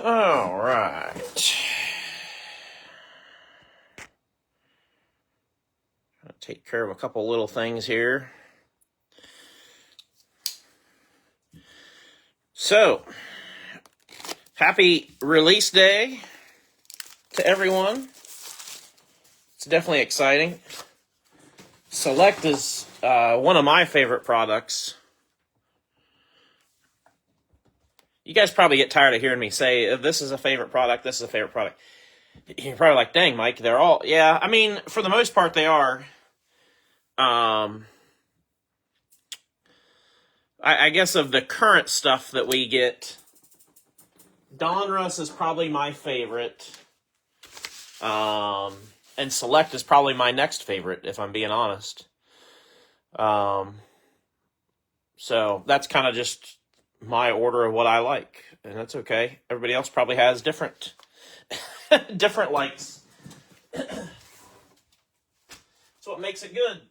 All right. I'll take care of a couple little things here. So, happy release day to everyone. It's definitely exciting. Select is one of my favorite products. You guys probably get tired of hearing me say, this is a favorite product, this is a favorite product. You're probably like, dang, Mike, they're all... Yeah, I mean, for the most part, they are. I guess of the current stuff that we get, Donruss is probably my favorite. And Select is probably my next favorite, if I'm being honest. So that's kind of just my order of what I like, and that's okay. Everybody else probably has different different likes. That's what makes it good.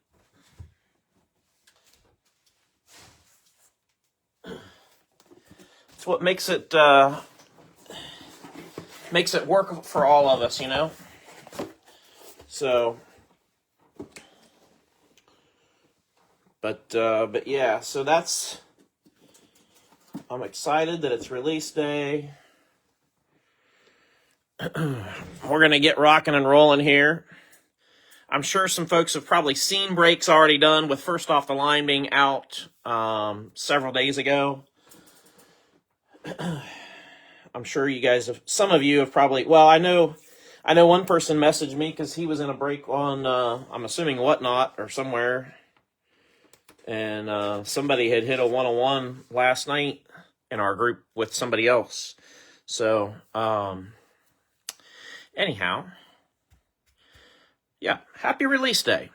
It's what makes it work for all of us, you know. So, but yeah. So that's. I'm excited that it's release day. We're gonna get rocking and rolling here. I'm sure some folks have probably seen breaks already done with First Off the Line being out several days ago. I'm sure you guys have, some of you have probably, well, I know one person messaged me because he was in a break on, I'm assuming Whatnot or somewhere. And somebody had hit a 101 last night in our group with somebody else. So, anyhow, yeah, happy release day.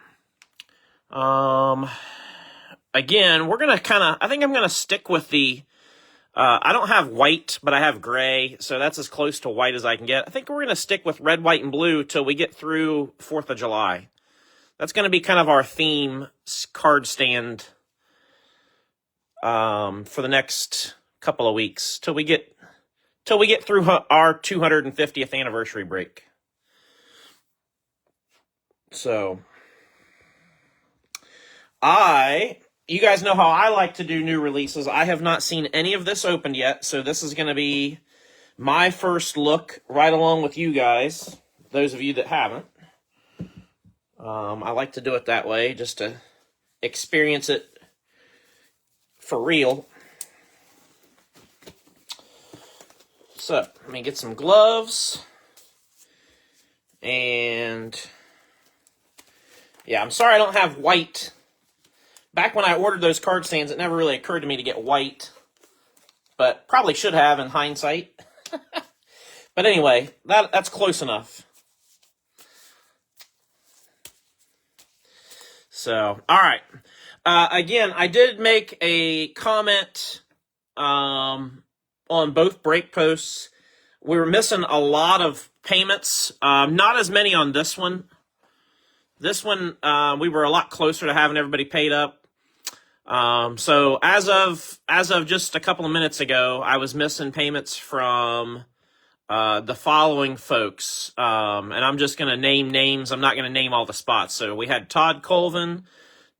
Again, we're going to I think I'm going to stick with the, I don't have white, but I have gray, so that's as close to white as I can get. I think we're going to stick with red, white, and blue till we get through 4th of July. That's going to be kind of our theme card stand for the next couple of weeks till we get through our 250th anniversary break. So, you guys know how I like to do new releases. I have not seen any of this opened yet, so this is going to be my first look right along with you guys, those of you that haven't. I like to do it that way, just to experience it for real. So, let me get some gloves. And, yeah, I'm sorry I don't have white. Back when I ordered those card stands, it never really occurred to me to get white. But probably should have in hindsight. But anyway, that's close enough. So, all right. Again, I did make a comment on both break posts. We were missing a lot of payments. Not as many on this one. This one, we were a lot closer to having everybody paid up. So as of just a couple of minutes ago, I was missing payments from the following folks. And I'm just going to name names. I'm not going to name all the spots. So we had Todd Colvin,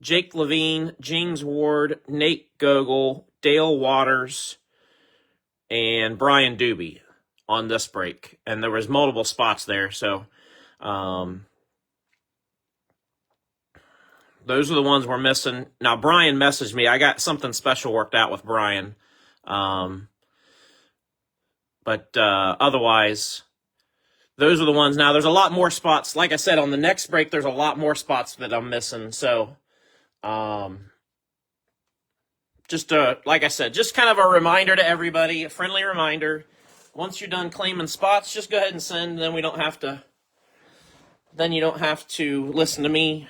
Jake Levine, James Ward, Nate Gogol, Dale Waters, and Brian Doobie on this break. And there was multiple spots there. So, those are the ones we're missing. Now, Brian messaged me. I got something special worked out with Brian. But otherwise, those are the ones. Now, there's a lot more spots. Like I said, on the next break, there's a lot more spots that I'm missing. So, like I said, just kind of a reminder to everybody, a friendly reminder. Once you're done claiming spots, just go ahead and send. Then you don't have to listen to me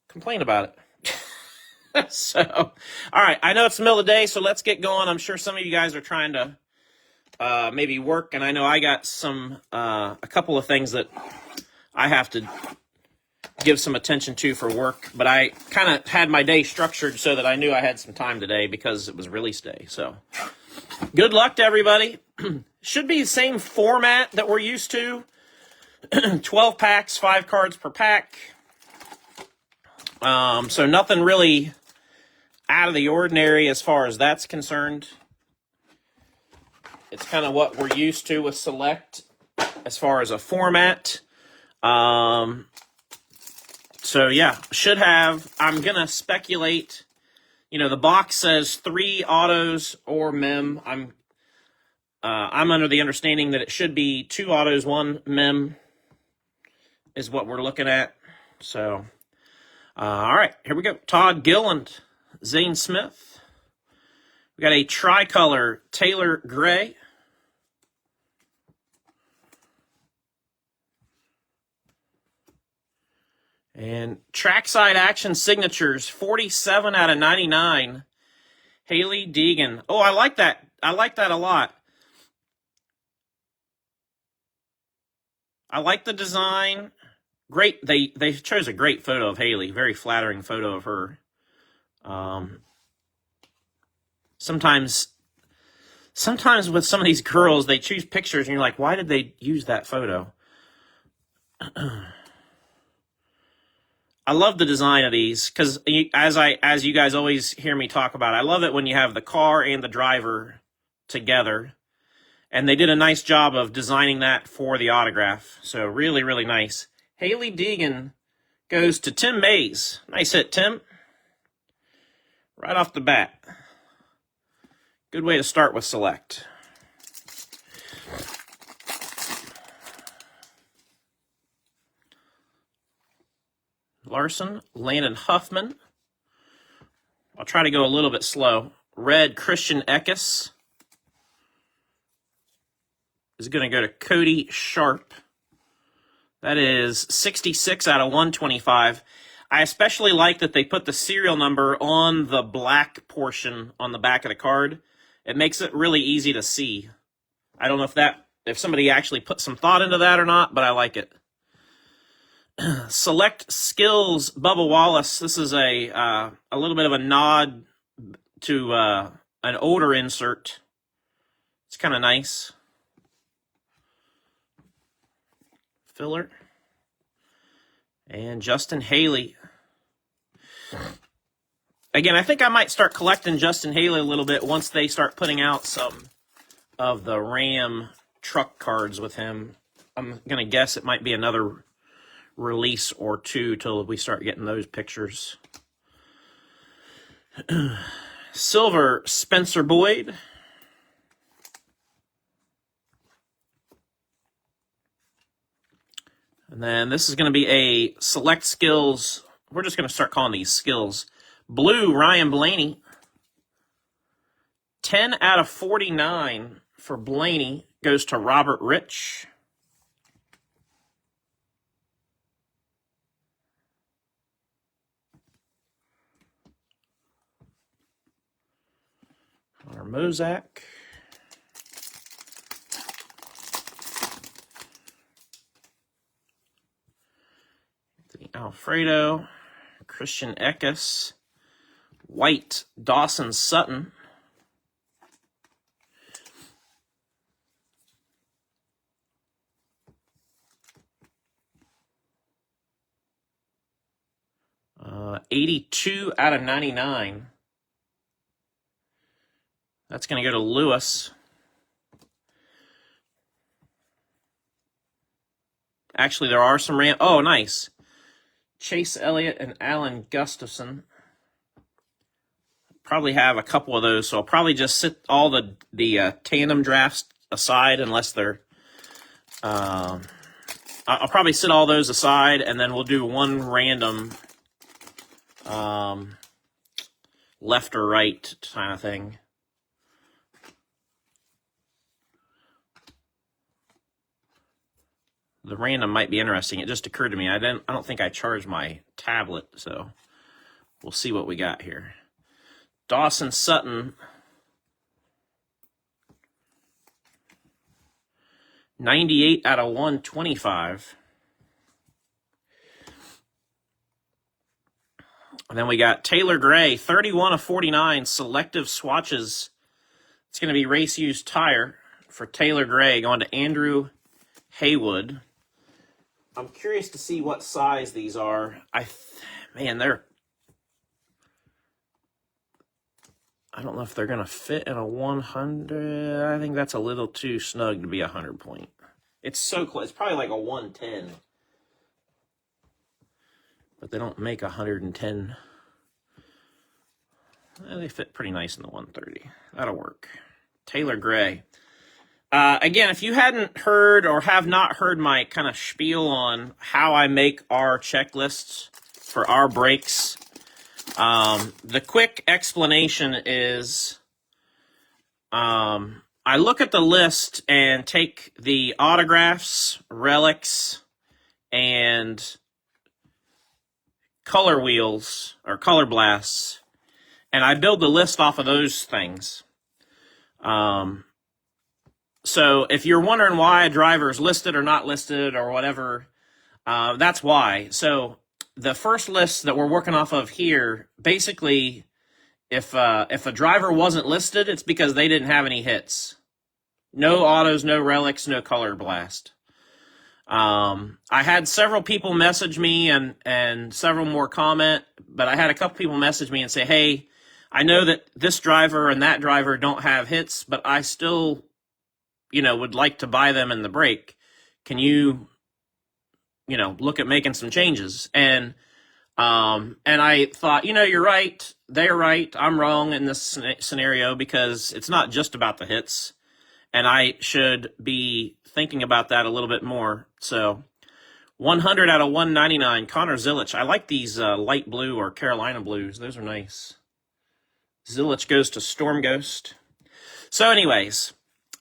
complain about it. So, all right. I know it's the middle of the day, so let's get going. I'm sure some of you guys are trying to maybe work, and I know I got a couple of things that I have to give some attention to for work, but I kind of had my day structured so that I knew I had some time today because it was release day. So, good luck to everybody. Should be the same format that we're used to. 12 packs, 5 cards per pack. So nothing really out of the ordinary as far as that's concerned. It's kind of what we're used to with Select as far as a format. So yeah, should have, I'm going to speculate, you know, the box says 3 autos or mem. I'm under the understanding that it should be 2 autos, 1 mem is what we're looking at. So, all right, here we go. Todd Gilliland, Zane Smith. We got a tricolor Taylor Gray. And trackside action signatures, 47 out of 99. Haley Deegan. Oh, I like that. I like that a lot. I like the design. Great. They chose a great photo of Haley. Very flattering photo of her. Sometimes with some of these girls, they choose pictures and you're like, why did they use that photo? I love the design of these because as you guys always hear me talk about, I love it when you have the car and the driver together. And they did a nice job of designing that for the autograph. So really, really nice. Haley Deegan goes to Tim Mays. Nice hit, Tim. Right off the bat. Good way to start with Select. Larson, Landon Huffman. I'll try to go a little bit slow. Red, Christian Eckes is going to go to Cody Sharp. That is 66 out of 125. I especially like that they put the serial number on the black portion on the back of the card. It makes it really easy to see. I don't know if somebody actually put some thought into that or not, but I like it. Select Skills, Bubba Wallace. This is a little bit of a nod to an older insert. It's kind of nice. Filler. And Justin Haley. Again, I think I might start collecting Justin Haley a little bit once they start putting out some of the Ram truck cards with him. I'm going to guess it might be another release or two till we start getting those pictures. Silver, Spencer Boyd. And then this is going to be a Select Skills. We're just going to start calling these Skills. Blue, Ryan Blaney. 10 out of 49 for Blaney goes to Robert Rich. Connor Mozak. Alfredo. Christian Eckes. White, Dawson Sutton. Uh, 82 out of 99. That's going to go to Lewis. Actually, there are some oh, nice. Chase Elliott and Alan Gustafson. Probably have a couple of those, so I'll probably just sit all the tandem drafts aside unless they're... I'll probably sit all those aside, and then we'll do one random left or right kind of thing. The random might be interesting. It just occurred to me. I don't think I charged my tablet, so we'll see what we got here. Dawson Sutton. 98 out of 125. And then we got Taylor Gray, 31 of 49, selective swatches. It's going to be race used tire for Taylor Gray going to Andrew Haywood. I'm curious to see what size these are. Man, I don't know if they're going to fit in a 100. I think that's a little too snug to be a 100 point. It's so close. It's probably like a 110. But they don't make 110. They fit pretty nice in the 130. That'll work. Taylor Gray. Again, if you hadn't heard or have not heard my kind of spiel on how I make our checklists for our breaks, the quick explanation is I look at the list and take the autographs, relics, and color wheels or color blasts, and I build the list off of those things. So if you're wondering why a driver is listed or not listed or whatever, that's why. So the first list that we're working off of here, basically, if a driver wasn't listed, it's because they didn't have any hits. No autos, no relics, no color blast. I had several people message me and several more comment, but I had a couple people message me and say, hey, I know that this driver and that driver don't have hits, but I still, would like to buy them in the break. Can you, look at making some changes? And I thought, you're right. They're right. I'm wrong in this scenario because it's not just about the hits. And I should be thinking about that a little bit more. So 100 out of 199, Connor Zilich. I like these light blue or Carolina blues. Those are nice. Zilich goes to Storm Ghost. So anyways,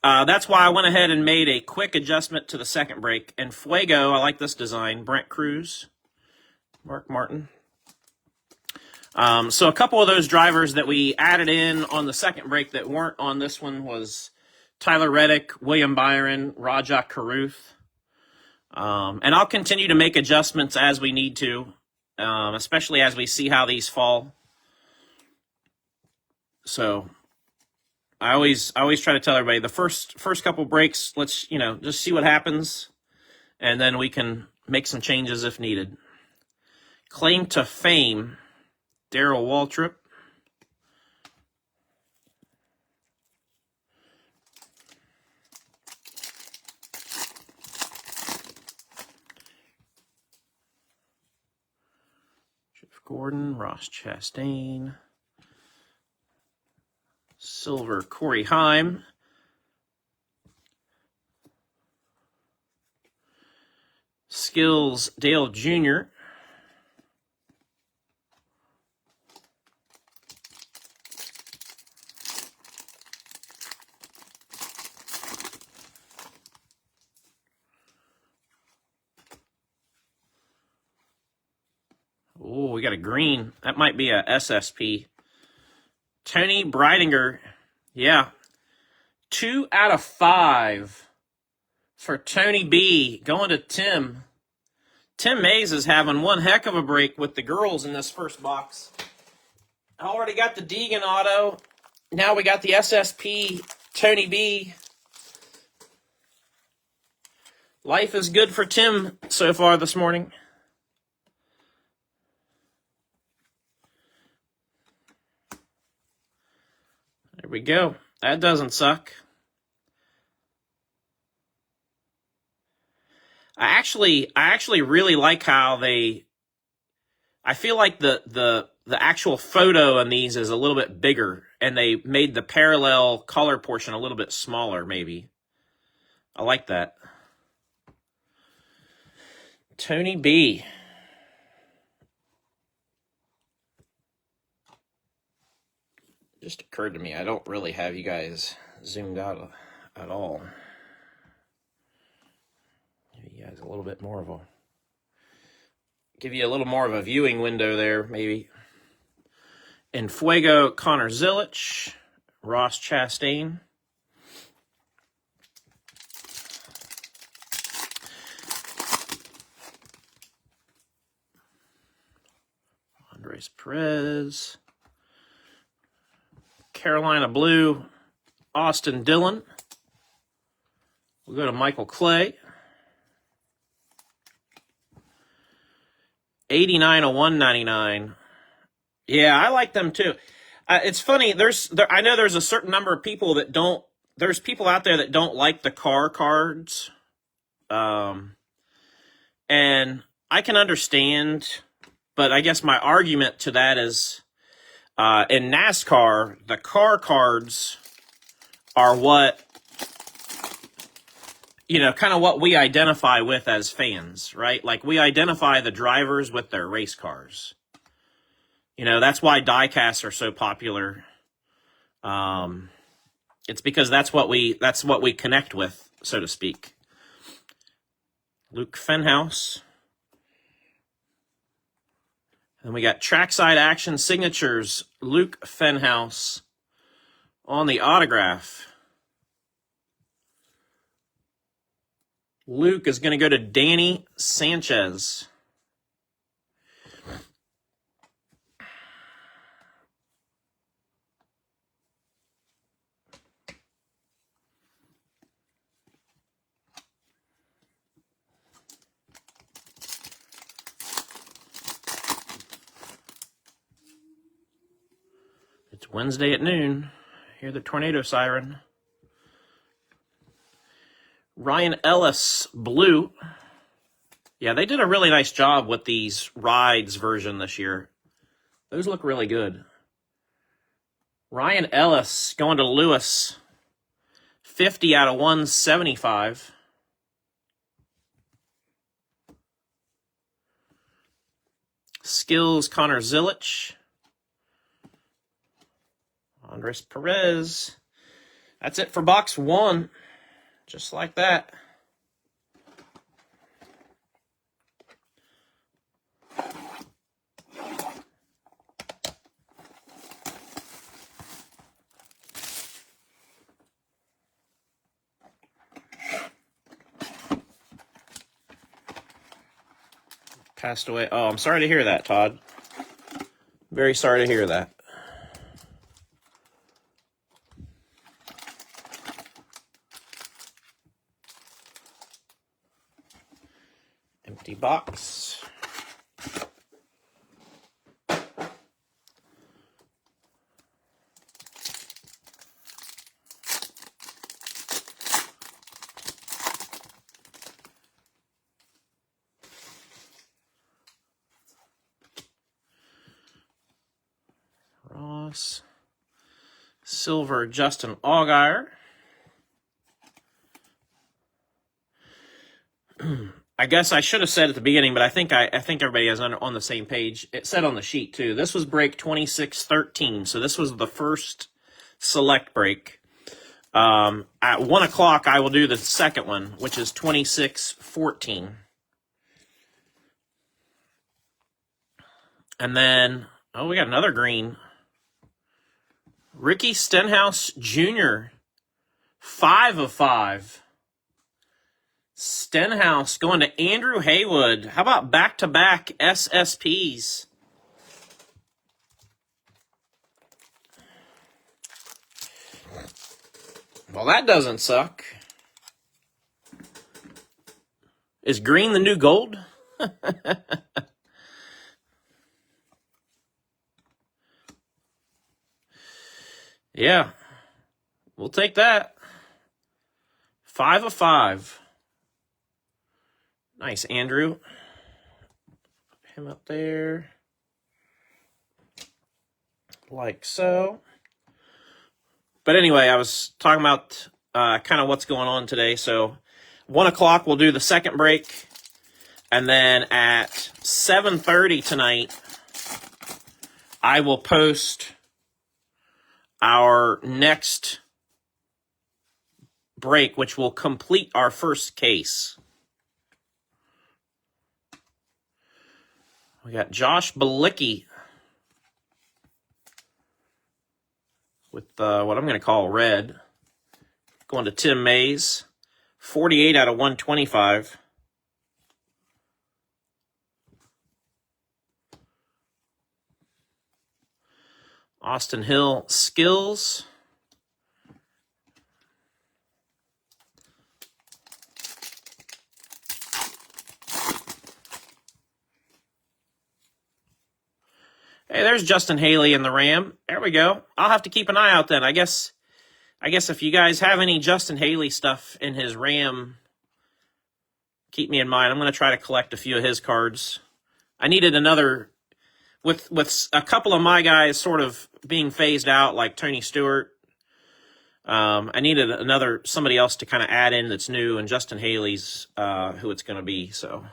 that's why I went ahead and made a quick adjustment to the second break. And Fuego, I like this design. Brent Cruz, Mark Martin. So a couple of those drivers that we added in on the second break that weren't on this one was Tyler Reddick, William Byron, Raja Caruth. And I'll continue to make adjustments as we need to, especially as we see how these fall. So I always try to tell everybody the first couple breaks, let's, just see what happens, and then we can make some changes if needed. Claim to fame, Darrell Waltrip. Jeff Gordon, Ross Chastain. Silver, Corey Heim. Skills, Dale Jr. Oh, we got a green. That might be a SSP. Tony Breidinger, yeah. 2 out of 5 for Tony B. Going to Tim. Tim Mays is having one heck of a break with the girls in this first box. I already got the Deegan auto. Now we got the SSP Tony B. Life is good for Tim so far this morning. There we go. That doesn't suck. I actually really like how I feel like the actual photo in these is a little bit bigger, and they made the parallel color portion a little bit smaller, maybe. I like that. Tony B. Just occurred to me, I don't really have you guys zoomed out at all. Give you guys a little bit more of a, give you a little more of a viewing window there, maybe. In Fuego, Connor Zilich, Ross Chastain. Andres Perez. Carolina Blue, Austin Dillon. We'll go to Michael Clay. 89 of 199. Yeah, I like them too. It's funny. I know there's a certain number of people that don't. There's people out there that don't like the car cards, and I can understand. But I guess my argument to that is, in NASCAR, the car cards are what, kind of what we identify with as fans, right? Like, we identify the drivers with their race cars. That's why diecasts are so popular. It's because that's what we connect with, so to speak. Luke Fenhouse. And we got Trackside Action Signatures, Luke Fenhouse on the autograph. Luke is going to go to Danny Sanchez. It's Wednesday at noon. Hear the tornado siren. Ryan Ellis, blue. Yeah, they did a really nice job with these rides version this year. Those look really good. Ryan Ellis going to Lewis. 50 out of 175. Skills, Connor Zilich. Andres Perez. That's it for box one. Just like that. Passed away. Oh, I'm sorry to hear that, Todd. Very sorry to hear that. Empty box. Ross. Silver, Justin Allgaier. I guess I should have said at the beginning, but I think everybody is on the same page. It said on the sheet too. This was break 2613, so this was the first select break. At 1 o'clock, I will do the second one, which is 2614. And then, we got another green. Ricky Stenhouse Jr., 5 of 5. Stenhouse going to Andrew Haywood. How about back-to-back SSPs? Well, that doesn't suck. Is green the new gold? Yeah, we'll take that. 5 of 5. Nice, Andrew. Put him up there. Like so. But anyway, I was talking about kind of what's going on today. So 1 o'clock, we'll do the second break. And then at 7:30 tonight, I will post our next break, which will complete our first case. We got Josh Bilicki with what I'm going to call red. Going to Tim Mays. 48 out of 125. Austin Hill skills. Hey, there's Justin Haley in the Ram. There we go. I'll have to keep an eye out then. I guess if you guys have any Justin Haley stuff in his Ram, keep me in mind. I'm going to try to collect a few of his cards. I needed another, with a couple of my guys sort of being phased out, like Tony Stewart. I needed somebody else to kind of add in that's new, and Justin Haley's who it's going to be. So,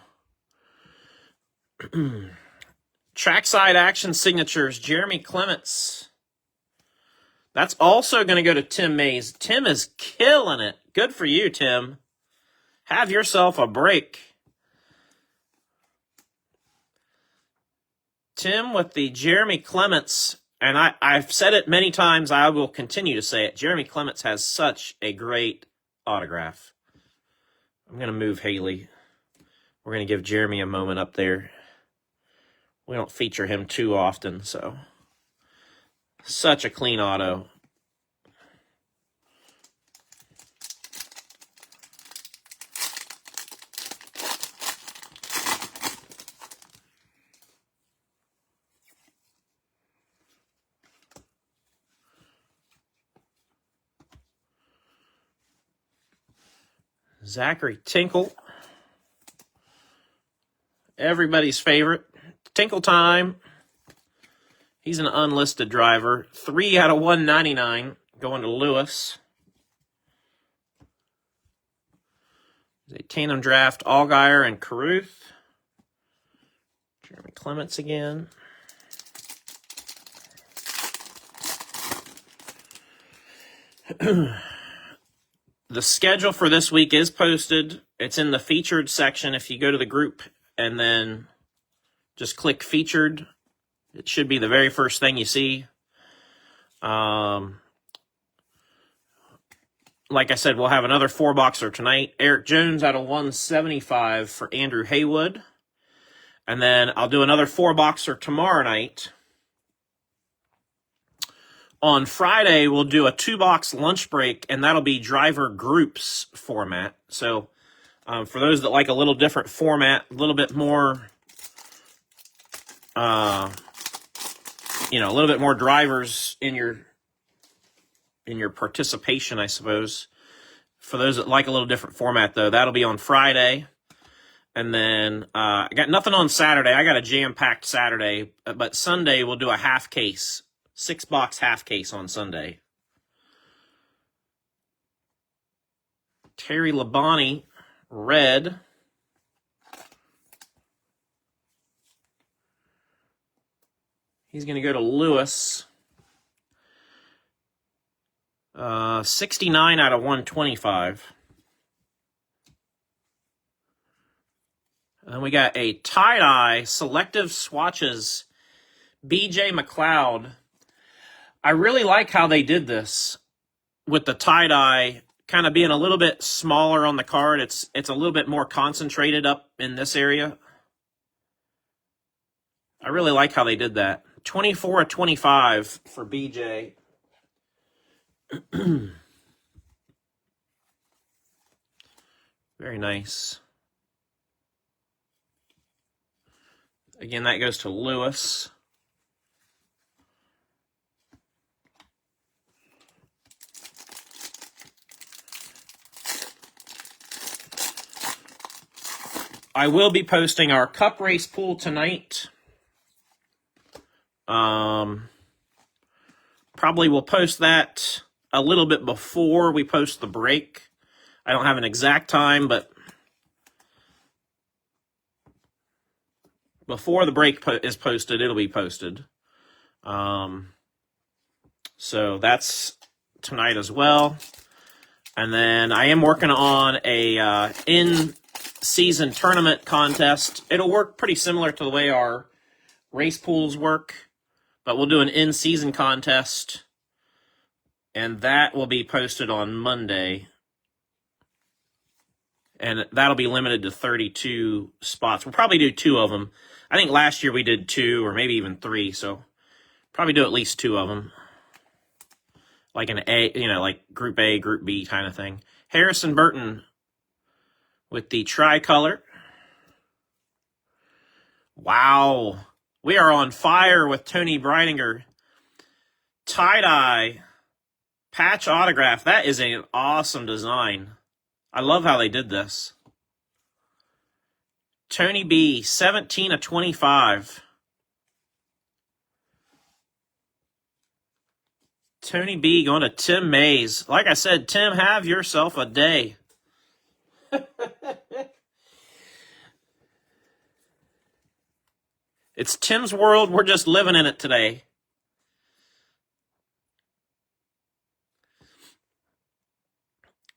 trackside action signatures, Jeremy Clements. That's also going to go to Tim Mays. Tim is killing it. Good for you, Tim. Have yourself a break. Tim with the Jeremy Clements, and I've said it many times, I will continue to say it. Jeremy Clements has such a great autograph. I'm going to move Haley. We're going to give Jeremy a moment up there. We don't feature him too often, so. Such a clean auto. Zachary Tinkle. Everybody's favorite. Tinkle time. He's an unlisted driver. 3 out of 199 going to Lewis. A tandem draft, Allgaier and Caruth. Jeremy Clements again. The schedule for this week is posted. It's in the featured section. If you go to the group and then just click featured, it should be the very first thing you see. Like I said, we'll have another 4-boxer tonight. Eric Jones out of 175 for Andrew Haywood. And then I'll do another 4-boxer tomorrow night. On Friday, we'll do a 2-box lunch break, and that'll be driver groups format. So for those that like a little different format, a little bit more, a little bit more drivers in your participation, I suppose. For those that like a little different format, though, that'll be on Friday. And then I got nothing on Saturday. I got a jam-packed Saturday, but Sunday we'll do a half case. 6-box half case on Sunday. Terry Labonte, red. He's going to go to Lewis. 69 out of 125. And then we got a tie-dye selective swatches, BJ McLeod. I really like how they did this with the tie-dye kind of being a little bit smaller on the card. It's a little bit more concentrated up in this area. I really like how they did that. 24 of 25 for BJ. Very nice. Again, that goes to Lewis. I will be posting our cup race pool tonight. Probably will post that a little bit before we post the break. I don't have an exact time, but before the break is posted, it'll be posted. So that's tonight as well. And then I am working on a in-season tournament contest. It'll work pretty similar to the way our race pools work, but we'll do an in-season contest, and that will be posted on Monday. And that'll be limited to 32 spots. We'll probably do 2 of them. I think last year we did 2 or maybe even 3, so probably do at least 2 of them. Like an A, like Group A, Group B kind of thing. Harrison Burton with the tricolor. Wow. We are on fire with Tony Breininger. Tie-dye patch autograph. That is an awesome design. I love how they did this. Tony B, 17/25. Tony B going to Tim Mays. Like I said, Tim, have yourself a day. It's Tim's world. We're just living in it today.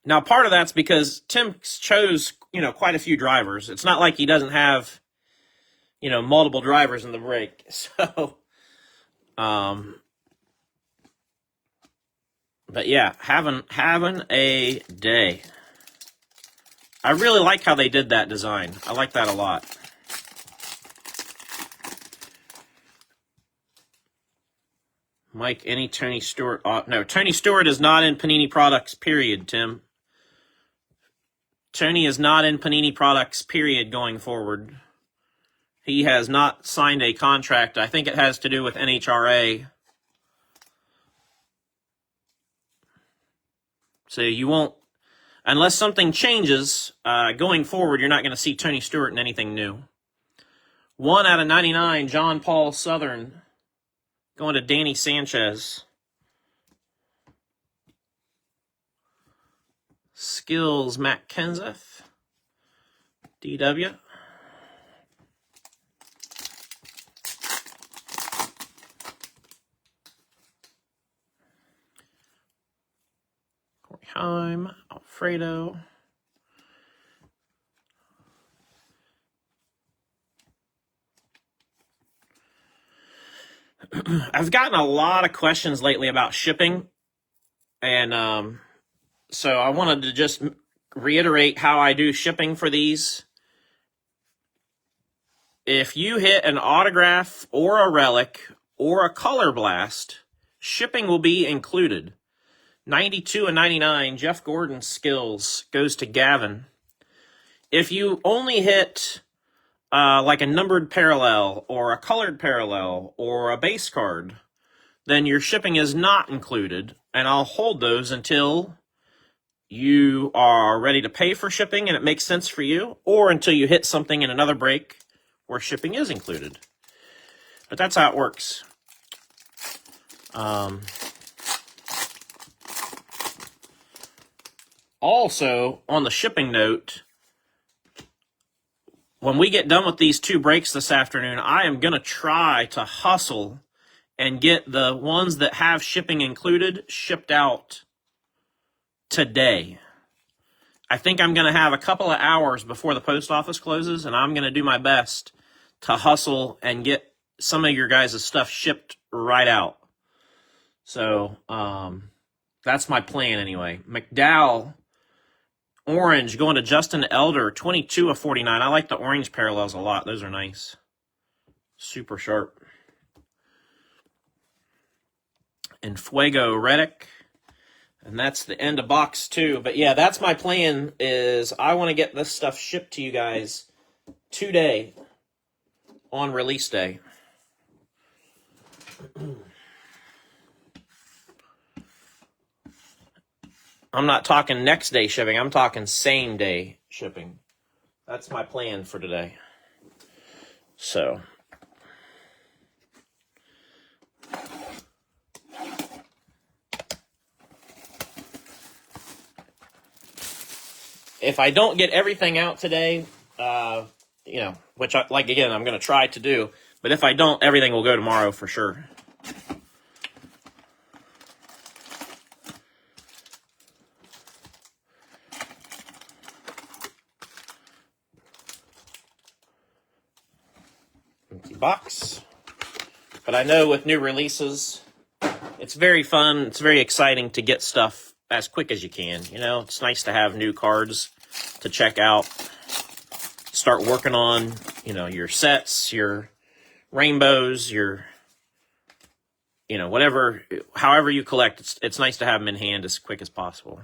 Now, part of that's because Tim chose, quite a few drivers. It's not like he doesn't have, multiple drivers in the break. So, but yeah, having a day. I really like how they did that design. I like that a lot. Mike, any Tony Stewart? No, Tony Stewart is not in Panini products, period, Tim. Tony is not in Panini products, period, going forward. He has not signed a contract. I think it has to do with NHRA. So you won't, unless something changes going forward, you're not going to see Tony Stewart in anything new. 1/99, John Paul Southern, going to Danny Sanchez. Skills, Matt Kenseth, DW. Corey Heim, Alfredo. I've gotten a lot of questions lately about shipping, and so I wanted to just reiterate how I do shipping for these. If you hit an autograph or a relic or a color blast, shipping will be included. 92/99, Jeff Gordon's Skills goes to Gavin. If you only hit like a numbered parallel or a colored parallel or a base card, then your shipping is not included, and I'll hold those until you are ready to pay for shipping and it makes sense for you, or until you hit something in another break where shipping is included. But that's how it works. Also, on the shipping note, when we get done with these 2 breaks this afternoon, I am going to try to hustle and get the ones that have shipping included shipped out today. I think I'm going to have a couple of hours before the post office closes, and I'm going to do my best to hustle and get some of your guys' stuff shipped right out. So that's my plan anyway. McDowell, orange, going to Justin Elder, 22/49. I like the orange parallels a lot. Those are nice. Super sharp. And Fuego Reddick. And that's the end of box 2. But yeah, that's my plan, is I want to get this stuff shipped to you guys today on release day. I'm not talking next day shipping. I'm talking same day shipping. That's my plan for today. So if I don't get everything out today, which I'm going to try to do, but if I don't, everything will go tomorrow for sure. Empty box. But I know with new releases, it's very fun, it's very exciting to get stuff as quick as you can. It's nice to have new cards to check out, start working on, your sets, your rainbows, your, whatever, however you collect. It's nice to have them in hand as quick as possible.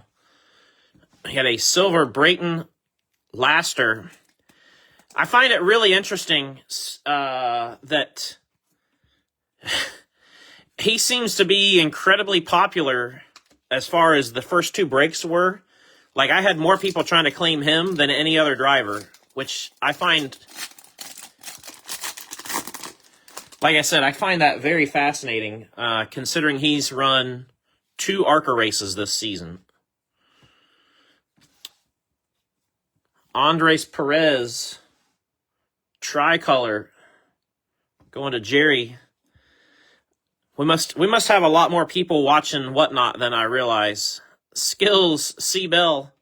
I had a silver Brayton Laster. I find it really interesting that he seems to be incredibly popular as far as the first two breaks were. Like, I had more people trying to claim him than any other driver, which I find, like I said, I find that very fascinating, considering he's run 2 ARCA races this season. Andres Perez, tricolor, going to Jerry. We must have a lot more people watching Whatnot than I realize. Skills, C. Bell,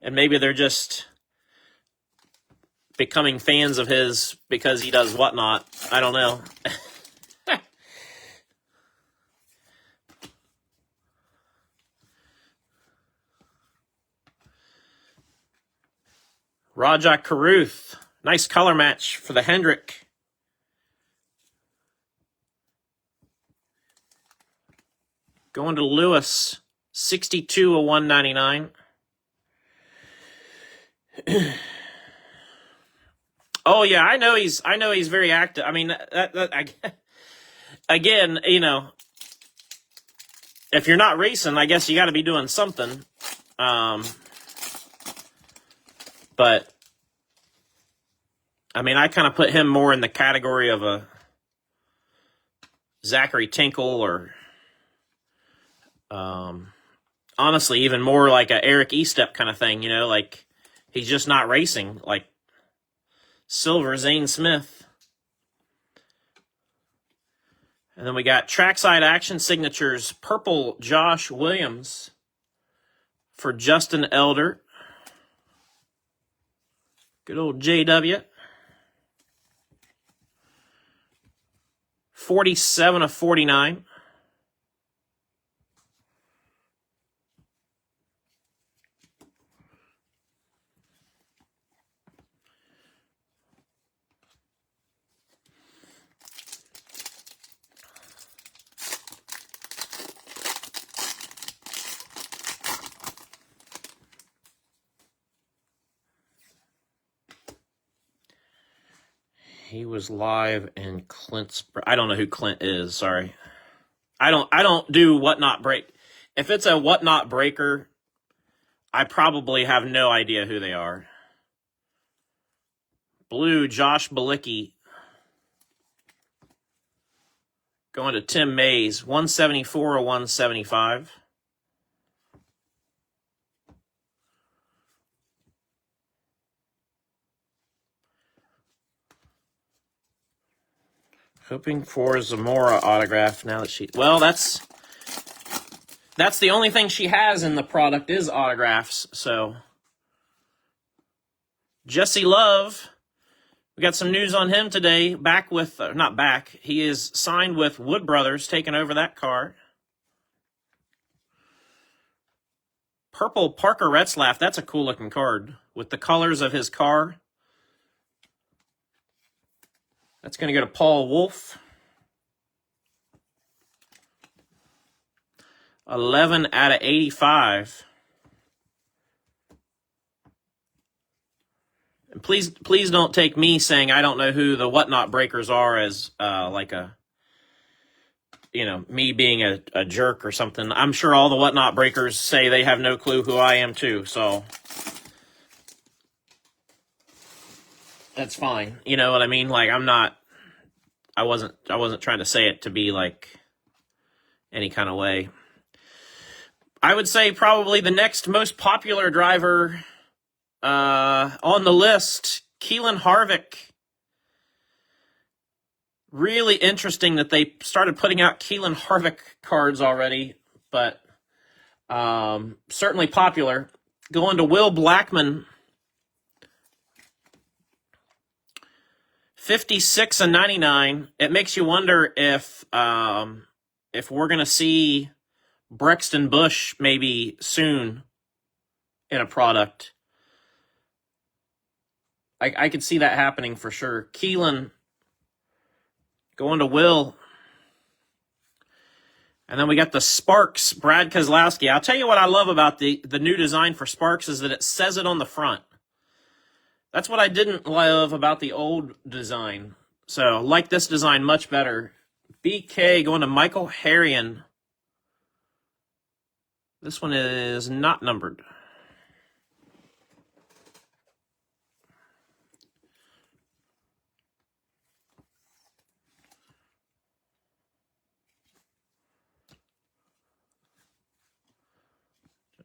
and maybe they're just becoming fans of his because he does Whatnot. I don't know. Rajah Caruth, nice color match for the Hendrick. Going to Lewis, 62 of 199. Oh yeah, I know he's very active. I mean, again, you know, if you're not racing, I guess you got to be doing something. But I mean, I kind of put him more in the category of a Zachary Tinkle, or honestly, even more like a Eric Estep kind of thing, you know, like he's just not racing, like Silver Zane Smith. And then we got Trackside Action Signatures, purple Josh Williams for Justin Elder. Good old JW. 47 of 49. He was live in Clint's. I don't know who Clint is. Sorry, I don't do Whatnot break. If it's a Whatnot breaker, I probably have no idea who they are. Blue Josh Balicki. Going to Tim Mays, 174 or 175. Hoping for a Zamora autograph now that she... Well, that's the only thing she has in the product is autographs, so... Jesse Love, we got some news on him today. Back with... not back. He is signed with Wood Brothers, taking over that car. Purple Parker Retzlaff, that's a cool-looking card. With the colors of his car. That's going to go to Paul Wolf. 11 out of 85. And please don't take me saying I don't know who the Whatnot breakers are as like a, you know, me being a jerk or something. I'm sure all the Whatnot breakers say they have no clue who I am too, so that's fine. You know what I mean? Like, I wasn't trying to say it to be like any kind of way. I would say probably the next most popular driver on the list, Keelan Harvick. Really interesting that they started putting out Keelan Harvick cards already, but certainly popular. Going to Will Blackman. 56 and 99. It makes you wonder if we're going to see Brexton Bush maybe soon in a product. I could see that happening for sure. Keelan going to Will. And then we got the Sparks, Brad Keselowski. I'll tell you what I love about the new design for Sparks is that it says it on the front. That's what I didn't love about the old design. So I like this design much better. BK going to Michael Harrion. This one is not numbered.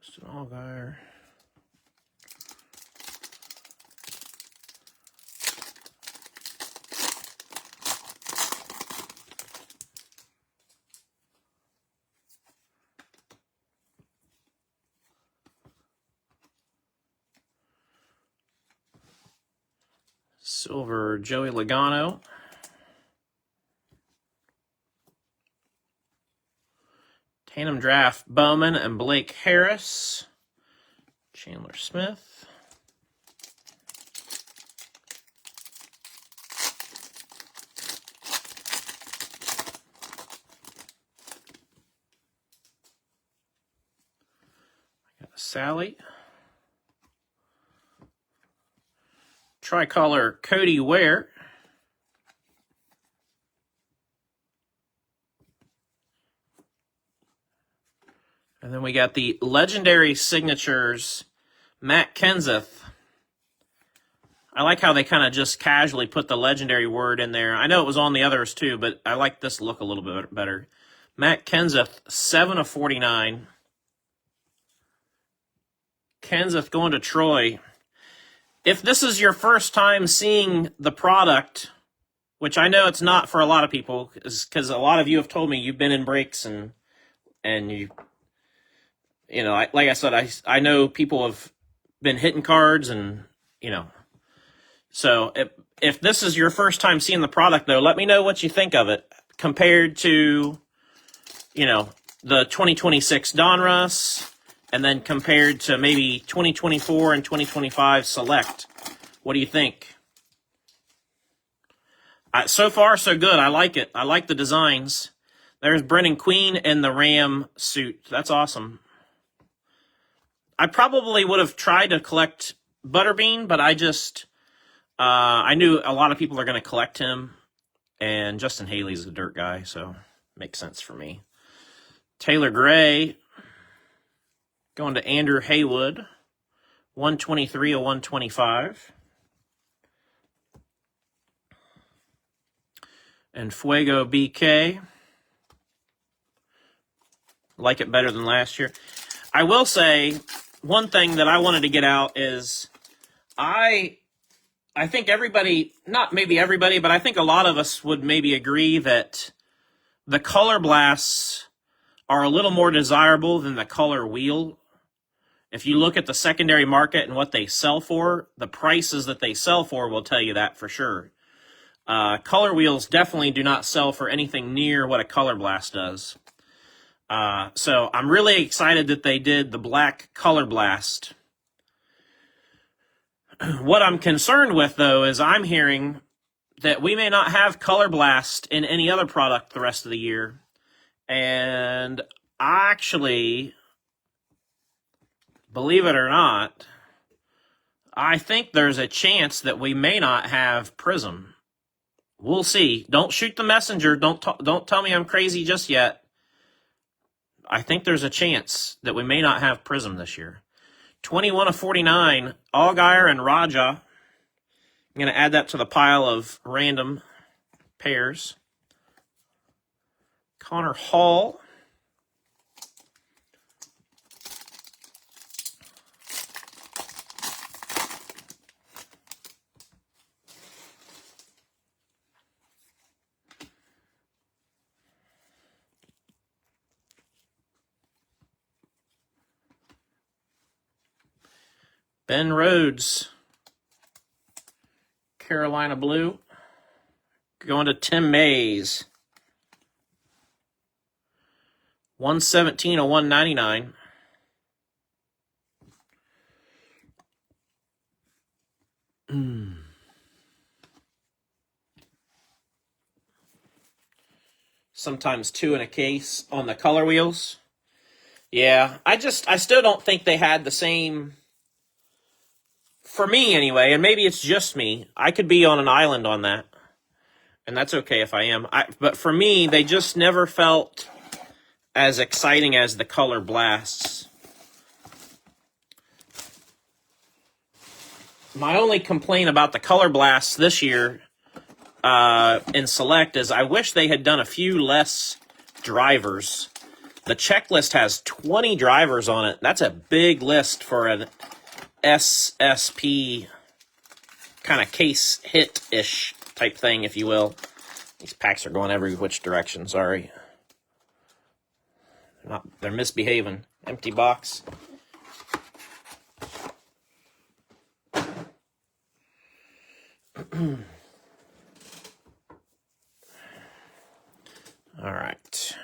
Just an Allgaier. Silver Joey Logano. Tandem Draft Bowman and Blake Harris. Chandler Smith. I got Sally. Tricolor Cody Ware. And then we got the Legendary Signatures, Matt Kenseth. I like how they kind of just casually put the legendary word in there. I know it was on the others too, but I like this look a little bit better. Matt Kenseth, 7/49. Kenseth going to Troy. If this is your first time seeing the product, which I know it's not for a lot of people, because a lot of you have told me you've been in breaks and you know, like I said, I know people have been hitting cards and, you know. So if this is your first time seeing the product, though, let me know what you think of it compared to, you know, the 2026 Donruss, and then compared to maybe 2024 and 2025 Select. What do you think? So far, so good. I like it. I like the designs. There's Brennan Queen in the Ram suit. That's awesome. I probably would have tried to collect Butterbean, but I just, I knew a lot of people are going to collect him, and Justin Haley's a dirt guy, so makes sense for me. Taylor Gray going to Andrew Haywood, 123/125. And Fuego BK. Like it better than last year. I will say, one thing that I wanted to get out is I think everybody, not maybe everybody, but I think a lot of us would maybe agree that the color blasts are a little more desirable than the color wheel. If you look at the secondary market and what they sell for, the prices that they sell for will tell you that for sure. Color wheels definitely do not sell for anything near what a color blast does. So I'm really excited that they did the black color blast. What I'm concerned with, though, is I'm hearing that we may not have color blast in any other product the rest of the year. And actually, believe it or not, I think there's a chance that we may not have Prism. We'll see. Don't shoot the messenger. Don't tell me I'm crazy just yet. I think there's a chance that we may not have Prism this year. 21/49, Allgaier and Raja. I'm going to add that to the pile of random pairs. Connor Hall. Ben Rhodes, Carolina Blue, going to Tim Mays, 117/199. Sometimes two in a case on the color wheels. Yeah, I still don't think they had the same. For me, anyway, and maybe it's just me, I could be on an island on that. and that's okay if I am. But for me, they just never felt as exciting as the Color Blasts. My only complaint about the Color Blasts this year in Select is I wish they had done a few less drivers. The checklist has 20 drivers on it. That's a big list for an SSP kind of case hit-ish type thing, if you will. These packs are going every which direction, sorry. They're misbehaving. Empty box. All right.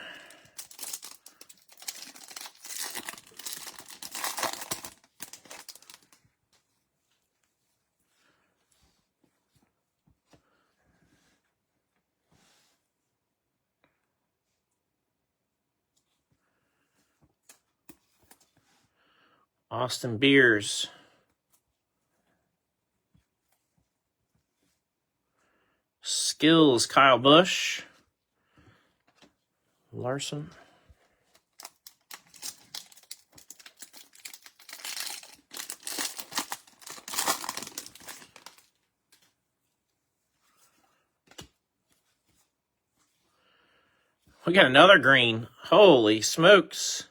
Austin Beers. Skills, Kyle Busch. Larson. We got another green. Holy smokes.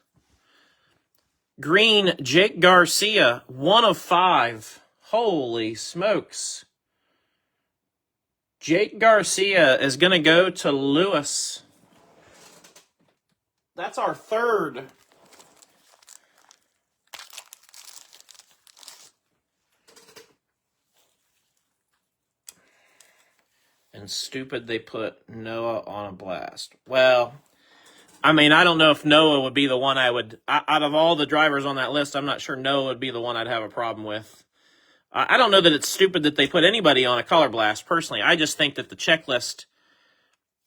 Green, Jake Garcia, 1 of 5. Holy smokes. Jake Garcia is going to go to Lewis. That's our third. And stupid, they put Noah on a blast. Well, I mean, I don't know if Noah would be the one I would... Out of all the drivers on that list, I'm not sure Noah would be the one I'd have a problem with. I don't know that it's stupid that they put anybody on a Color Blast, personally. I just think that the checklist...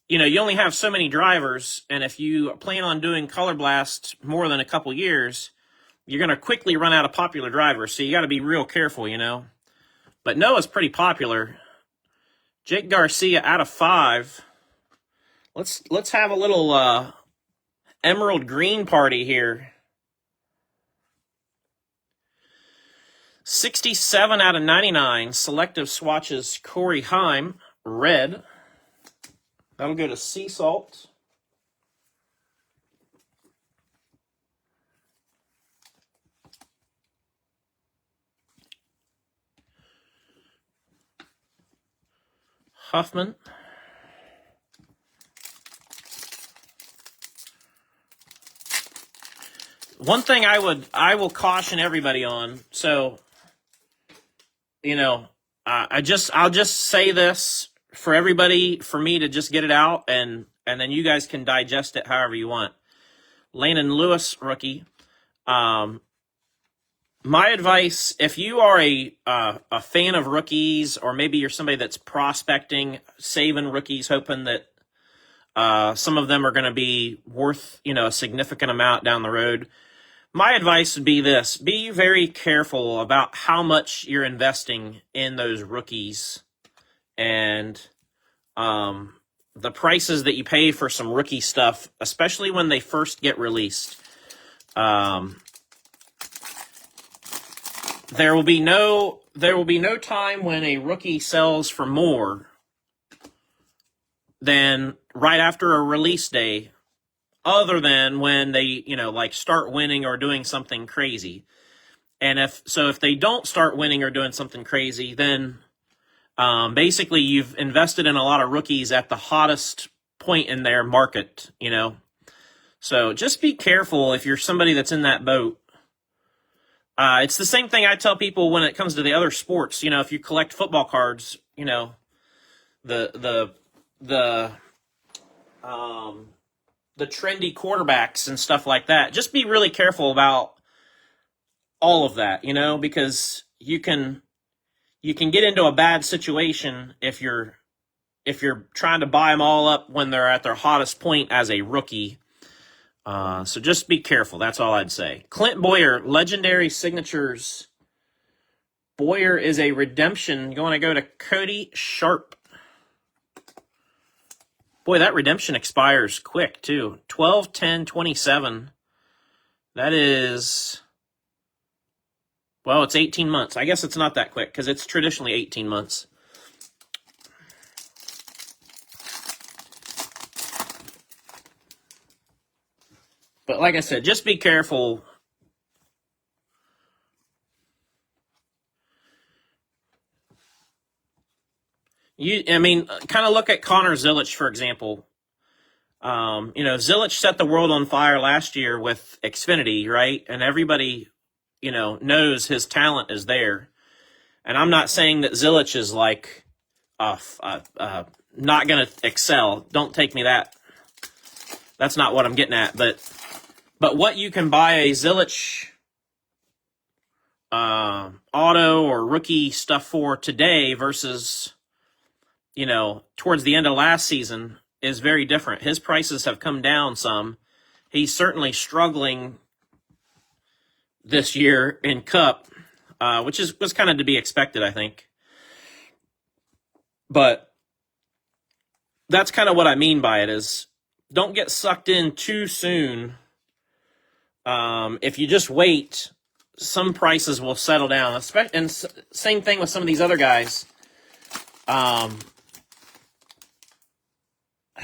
You know, you only have so many drivers, and if you plan on doing Color Blast more than a couple years, you're going to quickly run out of popular drivers, so you got to be real careful, you know. But Noah's pretty popular. Jake Garcia out of 5. Let's have a little emerald green party here. 67 out of 99. Selective swatches Corey Heim, red. That'll go to Sea Salt. Huffman. One thing I will caution everybody on. So, you know, I'll just say this for everybody, for me to just get it out, and then you guys can digest it however you want. Landon Lewis, rookie. My advice, if you are a fan of rookies, or maybe you're somebody that's prospecting, saving rookies, hoping that some of them are going to be worth, you know, a significant amount down the road, my advice would be this: be very careful about how much you're investing in those rookies, and the prices that you pay for some rookie stuff, especially when they first get released. There will be no time when a rookie sells for more than right after a release day, other than when they, you know, like start winning or doing something crazy. And if they don't start winning or doing something crazy, then basically you've invested in a lot of rookies at the hottest point in their market, you know. So just be careful if you're somebody that's in that boat. It's the same thing I tell people when it comes to the other sports. You know, if you collect football cards, you know, the trendy quarterbacks and stuff like that. Just be really careful about all of that, you know, because you can get into a bad situation if you're trying to buy them all up when they're at their hottest point as a rookie. So just be careful. That's all I'd say. Clint Boyer, Legendary Signatures. Boyer is a redemption. You want to go to Cody Sharp. Boy, that redemption expires quick, too. 12/10/27. That is, well, it's 18 months. I guess it's not that quick because it's traditionally 18 months. But like I said, just be careful. Kind of look at Connor Zilic, for example. Zilic set the world on fire last year with Xfinity, right? And everybody, knows his talent is there. And I'm not saying that Zilic is like not going to excel. Don't take me that. That's not what I'm getting at. But what you can buy a Zilic auto or rookie stuff for today versus, towards the end of last season is very different. His prices have come down some. He's certainly struggling this year in Cup, which was kind of to be expected, I think. But that's kind of what I mean by it is don't get sucked in too soon. If you just wait, some prices will settle down. And same thing with some of these other guys.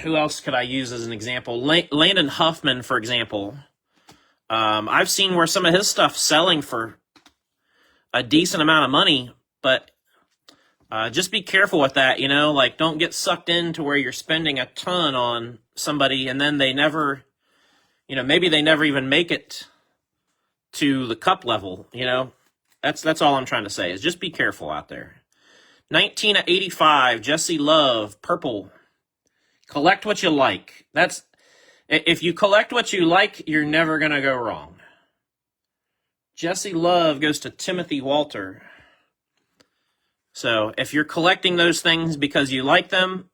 Who else could I use as an example? Landon Huffman, for example. I've seen where some of his stuff's selling for a decent amount of money, but just be careful with that, don't get sucked into where you're spending a ton on somebody and then they never, maybe they never even make it to the Cup level, That's all I'm trying to say is just be careful out there. 19/85, Jesse Love, purple. Collect what you like. If you collect what you like, you're never going to go wrong. Jesse Love goes to Timothy Walter. So if you're collecting those things because you like them,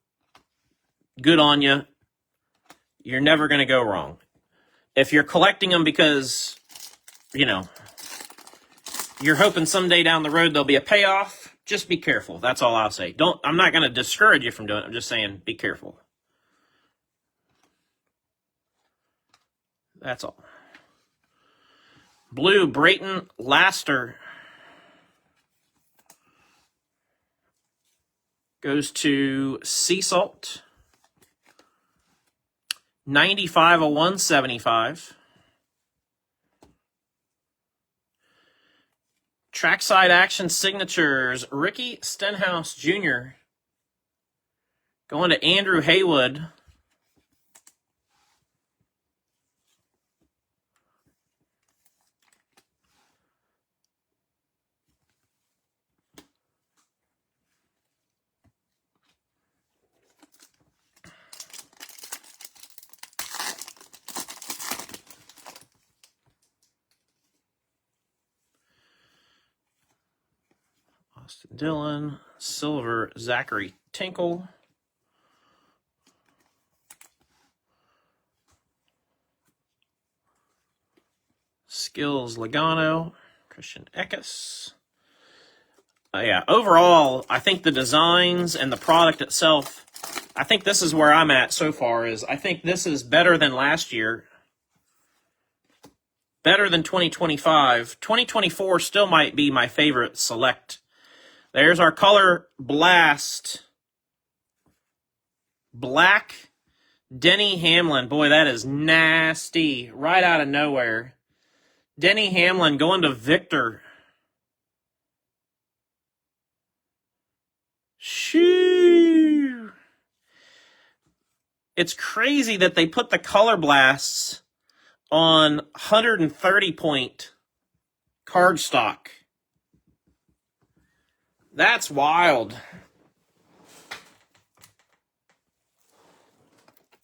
good on you. You're never going to go wrong. If you're collecting them because, you're hoping someday down the road there'll be a payoff, just be careful. That's all I'll say. I'm not going to discourage you from doing it. I'm just saying be careful. That's all. Blue, Brayton Laster goes to Sea Salt. 95/175. Trackside Action Signatures, Ricky Stenhouse Jr. going to Andrew Haywood. Austin Dillon, silver, Zachary Tinkle. Skills, Logano, Christian Eckes. Overall, I think the designs and the product itself, I think this is where I'm at so far, is I think this is better than last year. Better than 2025. 2024 still might be my favorite select. There's our color blast. Black Denny Hamlin. Boy, that is nasty. Right out of nowhere. Denny Hamlin going to Victor. Shoo. It's crazy that they put the color blasts on 130-point cardstock. That's wild.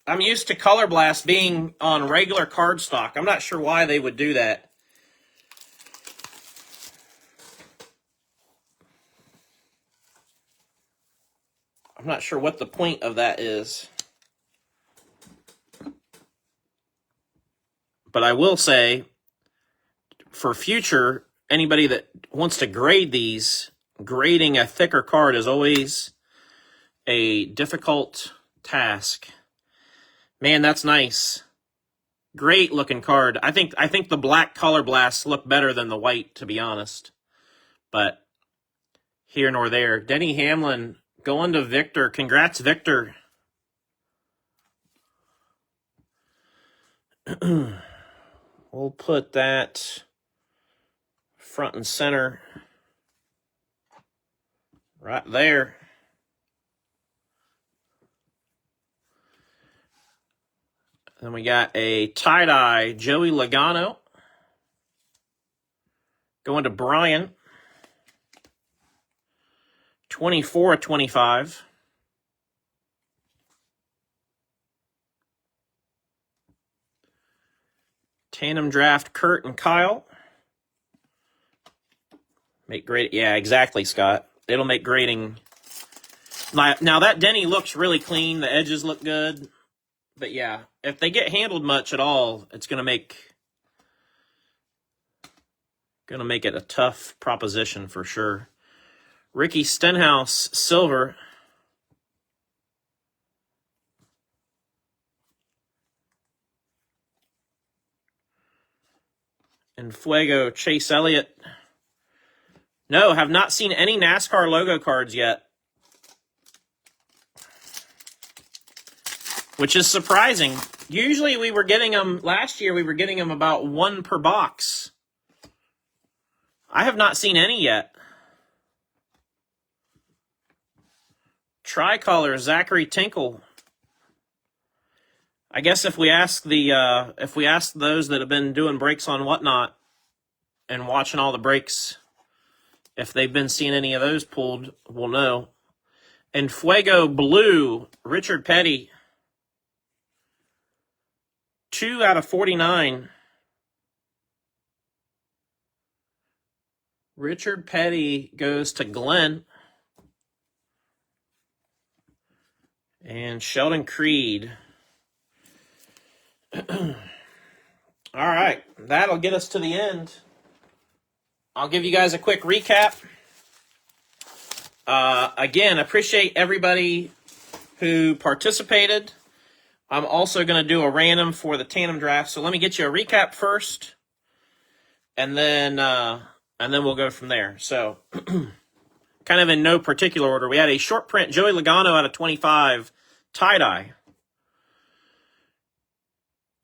I'm used to Color Blast being on regular cardstock. I'm not sure why they would do that. I'm not sure what the point of that is. But I will say, for future, anybody that wants to grade these, grading a thicker card is always a difficult task. Man, that's nice. Great looking card. I think the black color blasts look better than the white, to be honest. But here nor there. Denny Hamlin going to Victor. Congrats, Victor. We'll put that front and center right there. Then we got a tie-dye Joey Logano going to Brian. 24/25. Tandem draft Kurt and Kyle. Make great. Yeah, exactly, Scott. It'll make grading. Now that Denny looks really clean. The edges look good. But yeah, if they get handled much at all, it's gonna make it a tough proposition for sure. Ricky Stenhouse, silver. And Fuego, Chase Elliott. No, have not seen any NASCAR logo cards yet. Which is surprising. Usually we were getting them, last year we were getting them about one per box. I have not seen any yet. Tricolor, Zachary Tinkle. I guess if we ask those that have been doing breaks on Whatnot and watching all the breaks, if they've been seeing any of those pulled, we'll know. And Fuego Blue, Richard Petty. 2/49. Richard Petty goes to Glenn. And Sheldon Creed. All right, that'll get us to the end. I'll give you guys a quick recap. Again, appreciate everybody who participated. I'm also going to do a random for the tandem draft. So let me get you a recap first, and then we'll go from there. So kind of in no particular order. We had a short print Joey Logano out of 25, tie-dye.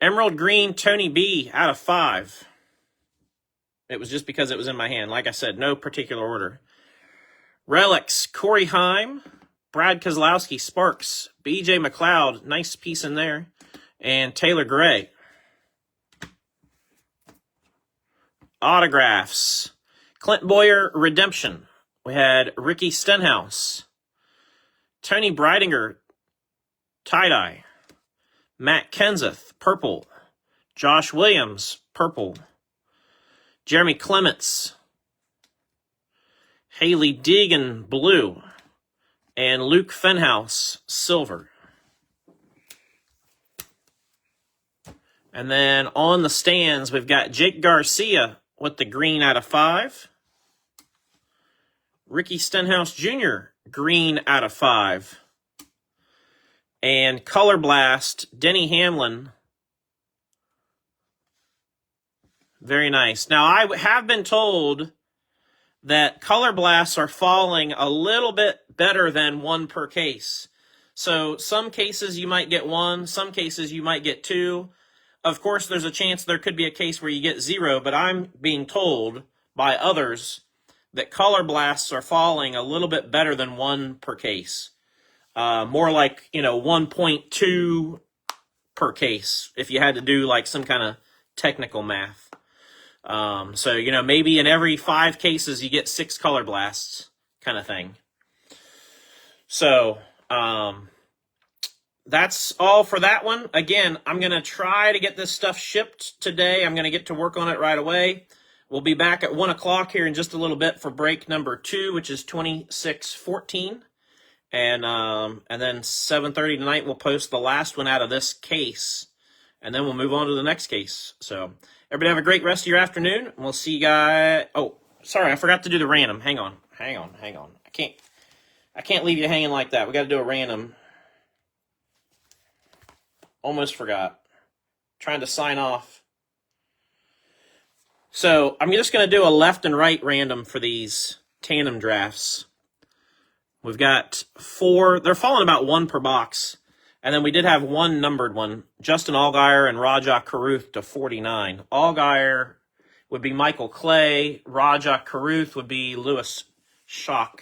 Emerald Green Tony B out of 5. It was just because it was in my hand. Like I said, no particular order. Relics, Corey Heim, Brad Keselowski, Sparks, BJ McLeod, nice piece in there, and Taylor Gray. Autographs, Clint Boyer, Redemption. We had Ricky Stenhouse, Tony Breidinger, tie-dye, Matt Kenseth, purple, Josh Williams, purple, Jeremy Clements, Haley Deegan, blue, and Luke Fenhouse, silver. And then on the stands, we've got Jake Garcia with the green out of 5. Ricky Stenhouse Jr., green out of 5. And Color Blast, Denny Hamlin. Very nice. Now, I have been told that Color Blasts are falling a little bit better than 1 per case. So some cases you might get 1, some cases you might get 2. Of course, there's a chance there could be a case where you get 0, but I'm being told by others that Color Blasts are falling a little bit better than 1 per case. More like, 1.2 per case, if you had to do like some kind of technical math. So, maybe in every 5 cases you get 6 Color Blasts kind of thing. So, that's all for that one. Again, I'm going to try to get this stuff shipped today. I'm going to get to work on it right away. We'll be back at 1 o'clock here in just a little bit for break number 2, which is 2614. And then 7:30 tonight, we'll post the last one out of this case. And then we'll move on to the next case. So everybody have a great rest of your afternoon. We'll see you guys. Oh, sorry, I forgot to do the random. Hang on. I can't leave you hanging like that. We got to do a random Almost forgot. Trying to sign off. So I'm just going to do a left and right random for these tandem drafts. We've got 4. They're falling about 1 per box. And then we did have 1 numbered one. Justin Allgaier and Raja Caruth to 49. Allgaier would be Michael Clay. Raja Caruth would be Lewis Schock.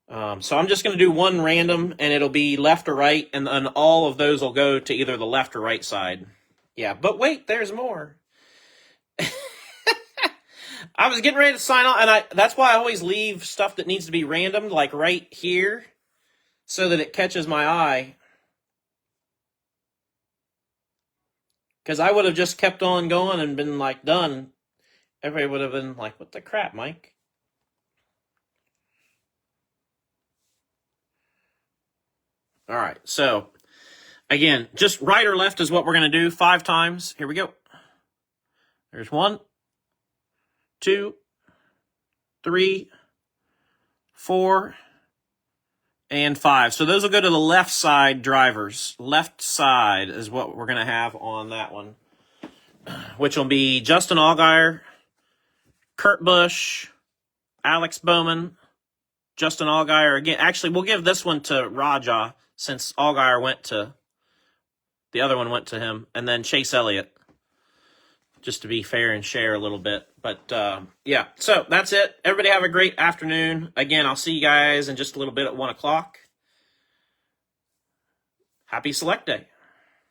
So I'm just going to do 1 random, and it'll be left or right, and then all of those will go to either the left or right side. Yeah, but wait, there's more. I was getting ready to sign off, and that's why I always leave stuff that needs to be random, like right here, so that it catches my eye. Because I would have just kept on going and been like done. Everybody would have been like, what the crap, Mike? All right, so again, just right or left is what we're going to do 5 times. Here we go. There's 1, 2, 3, 4, and 5. So those will go to the left side drivers. Left side is what we're going to have on that one, which will be Justin Allgaier, Kurt Busch, Alex Bowman, Justin Allgaier again. Actually, we'll give this one to Raja since Allgaier went to the other one went to him, and then Chase Elliott, just to be fair and share a little bit. But yeah, so that's it. Everybody have a great afternoon. Again, I'll see you guys in just a little bit at 1 o'clock. Happy Select Day.